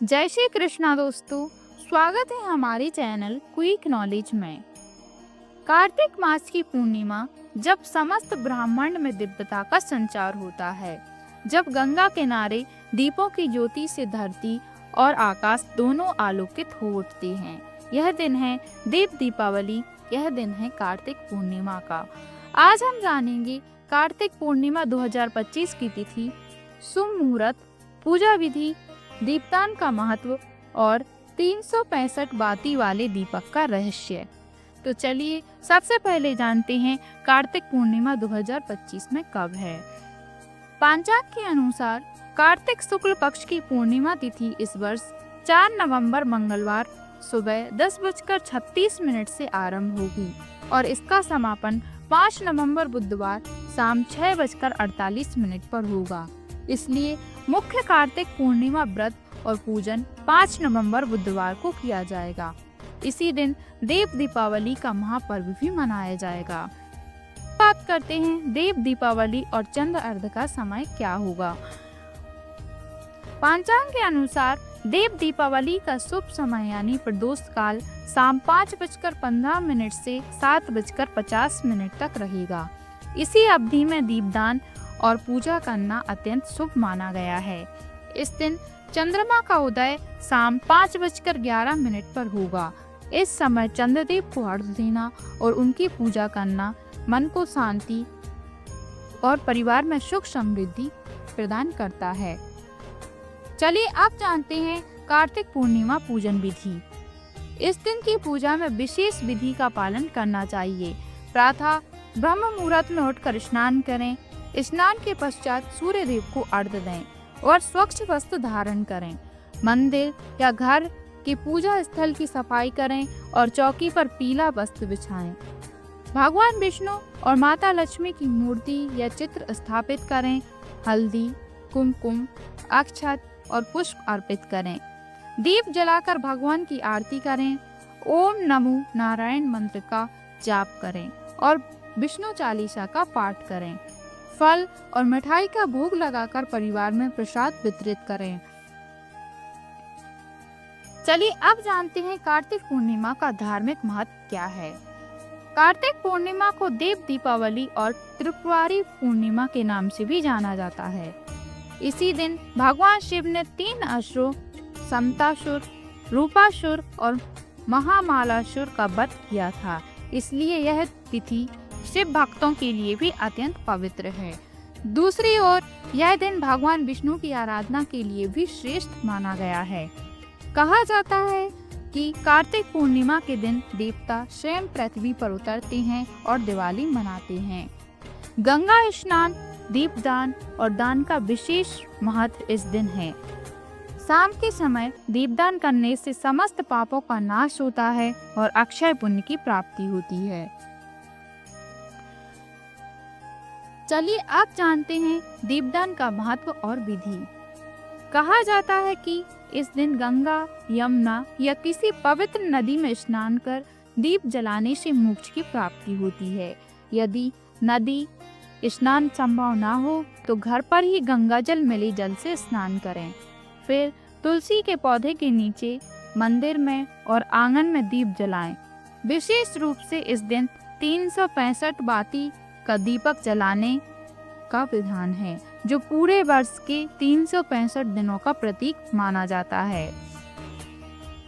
जय श्री कृष्णा दोस्तों, स्वागत है हमारे चैनल क्विक नॉलेज में। कार्तिक मास की पूर्णिमा जब समस्त ब्रह्मांड में दिव्यता का संचार होता है, जब गंगा किनारे दीपों की ज्योति से धरती और आकाश दोनों आलोकित हो उठते हैं। यह दिन है देव दीपावली, यह दिन है कार्तिक पूर्णिमा का। आज हम जानेंगे कार्तिक पूर्णिमा 2025 की तिथि, शुभ मुहूर्त, पूजा विधि, दीपदान का महत्व और 365 बाती वाले दीपक का रहस्य। तो चलिए सबसे पहले जानते हैं कार्तिक पूर्णिमा 2025 में कब है। पंचांग के अनुसार कार्तिक शुक्ल पक्ष की पूर्णिमा तिथि इस वर्ष 4 नवंबर मंगलवार सुबह 10:36 से आरंभ होगी और इसका समापन 5 नवंबर बुधवार शाम 6:48 पर होगा। इसलिए मुख्य कार्तिक पूर्णिमा व्रत और पूजन 5 नवंबर बुधवार को किया जाएगा। इसी दिन देव दीपावली का महापर्व भी मनाया जाएगा। बात करते हैं देव दीपावली और चंद्र अर्घ का समय क्या होगा। पंचांग के अनुसार देव दीपावली का शुभ समय यानी प्रदोष काल शाम 5:15 से 7:50 तक रहेगा। इसी अवधि में दीपदान और पूजा करना अत्यंत शुभ माना गया है। इस दिन चंद्रमा का उदय शाम 5:11 पर होगा। इस समय चंद्रदेव को अर्घ देना और उनकी पूजा करना मन को शांति और परिवार में सुख समृद्धि प्रदान करता है। चलिए अब जानते हैं कार्तिक पूर्णिमा पूजन विधि। इस दिन की पूजा में विशेष विधि का पालन करना चाहिए। प्रातः ब्रह्म मुहूर्त में उठकर स्नान करें। स्नान के पश्चात सूर्य देव को अर्घ्य दें और स्वच्छ वस्त्र धारण करें। मंदिर या घर की पूजा स्थल की सफाई करें और चौकी पर पीला वस्त्र बिछाएं। भगवान विष्णु और माता लक्ष्मी की मूर्ति या चित्र स्थापित करें। हल्दी, कुमकुम, अक्षत और पुष्प अर्पित करें। दीप जलाकर भगवान की आरती करें। ओम नमो नारायण मंत्र का जाप करें और विष्णु चालीसा का पाठ करें। फल और मिठाई का भोग लगाकर परिवार में प्रसाद वितरित करें। चलिए अब जानते हैं कार्तिक पूर्णिमा का धार्मिक महत्व क्या है। कार्तिक पूर्णिमा को देव दीपावली और त्रिपुरारी पूर्णिमा के नाम से भी जाना जाता है। इसी दिन भगवान शिव ने 3 असुरों समतासुर, रूपासुर और महामालासुर का वध किया था। इसलिए यह तिथि शिव भक्तों के लिए भी अत्यंत पवित्र है। दूसरी ओर यह दिन भगवान विष्णु की आराधना के लिए भी श्रेष्ठ माना गया है। कहा जाता है कि कार्तिक पूर्णिमा के दिन देवता स्वयं पृथ्वी पर उतरते हैं और दिवाली मनाते हैं। गंगा स्नान, दीपदान और दान का विशेष महत्व इस दिन है। शाम के समय दीपदान करने से समस्त पापों का नाश होता है और अक्षय पुण्य की प्राप्ति होती है। चलिए अब जानते हैं दीपदान का महत्व और विधि। कहा जाता है कि इस दिन गंगा, यमुना या किसी पवित्र नदी में स्नान कर दीप जलाने से मोक्ष की प्राप्ति होती है। यदि नदी स्नान संभव ना हो तो घर पर ही गंगा जल मिले जल से स्नान करें। फिर तुलसी के पौधे के नीचे, मंदिर में और आंगन में दीप जलाएं। विशेष रूप से इस दिन 365 बाती का दीपक जलाने का विधान है, जो पूरे वर्ष के 365 दिनों का प्रतीक माना जाता है।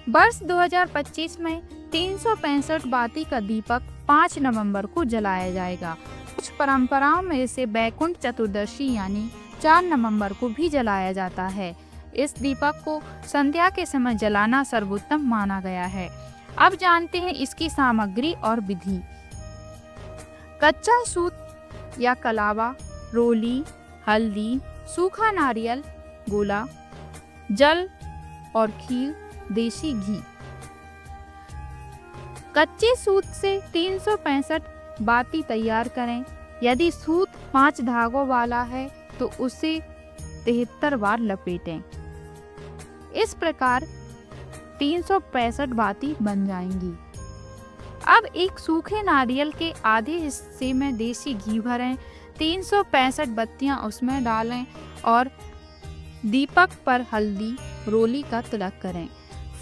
वर्ष 2025 में 365 बाती का दीपक 5 नवंबर को जलाया जाएगा। कुछ परंपराओं में इसे बैकुंठ चतुर्दशी यानी 4 नवंबर को भी जलाया जाता है। इस दीपक को संध्या के समय जलाना सर्वोत्तम माना गया है। अब जानते हैं इसकी सामग्री और विधि। कच्चा सूत या कलावा, रोली, हल्दी, सूखा नारियल, गोला, जल और खीर, देसी घी। कच्चे सूत से 365 बाती तैयार करें। यदि सूत 5 धागों वाला है तो उसे 73 बार लपेटें। इस प्रकार 365 बाती बन जाएंगी। अब एक सूखे नारियल के आधे हिस्से में देसी घी भरें। 365 बत्तियां उसमें डालें और दीपक पर हल्दी, रोली का तिलक करें।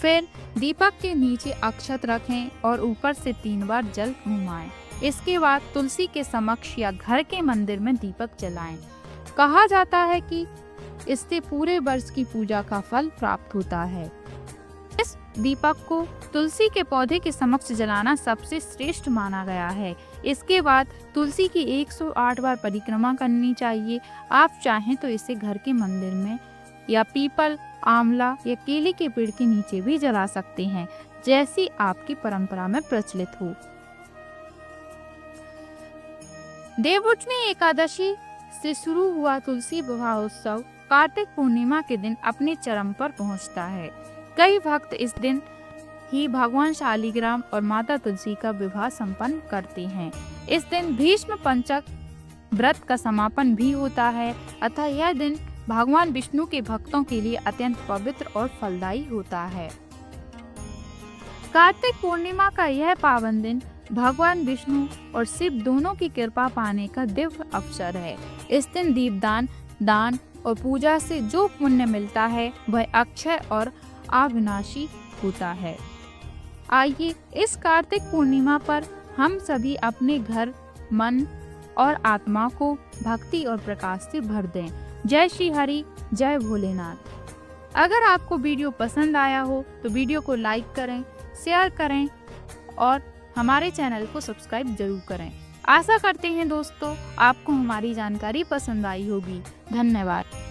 फिर दीपक के नीचे अक्षत रखें और ऊपर से 3 बार जल घुमाएं। इसके बाद तुलसी के समक्ष या घर के मंदिर में दीपक जलाएं। कहा जाता है कि इससे पूरे वर्ष की पूजा का फल प्राप्त होता है। इस दीपक को तुलसी के पौधे के समक्ष जलाना सबसे श्रेष्ठ माना गया है। इसके बाद तुलसी की 108 बार परिक्रमा करनी चाहिए। आप चाहें तो इसे घर के मंदिर में या पीपल, आंवला या केले के पेड़ के नीचे भी जला सकते हैं, जैसी आपकी परंपरा में प्रचलित हो। देवउठनी एकादशी से शुरू हुआ तुलसी विवाह उत्सव कार्तिक पूर्णिमा के दिन अपने चरम पर पहुंचता है। कई भक्त इस दिन ही भगवान शालिग्राम और माता तुलसी का विवाह संपन्न करते हैं। इस दिन भीष्म पंचक व्रत का समापन भी होता है, अतः यह दिन भगवान विष्णु के भक्तों के लिए अत्यंत पवित्र और फलदायी होता है। कार्तिक पूर्णिमा का यह पावन दिन भगवान विष्णु और शिव दोनों की कृपा पाने का दिव्य अवसर है। इस दिन दीपदान, दान और पूजा से जो पुण्य मिलता है वह अक्षय और अविनाशी होता है। आइए इस कार्तिक पूर्णिमा पर हम सभी अपने घर, मन और आत्मा को भक्ति और प्रकाश से भर दें। जय श्री हरि, जय भोलेनाथ। अगर आपको वीडियो पसंद आया हो तो वीडियो को लाइक करें, शेयर करें और हमारे चैनल को सब्सक्राइब जरूर करें। आशा करते हैं दोस्तों आपको हमारी जानकारी पसंद आई होगी। धन्यवाद।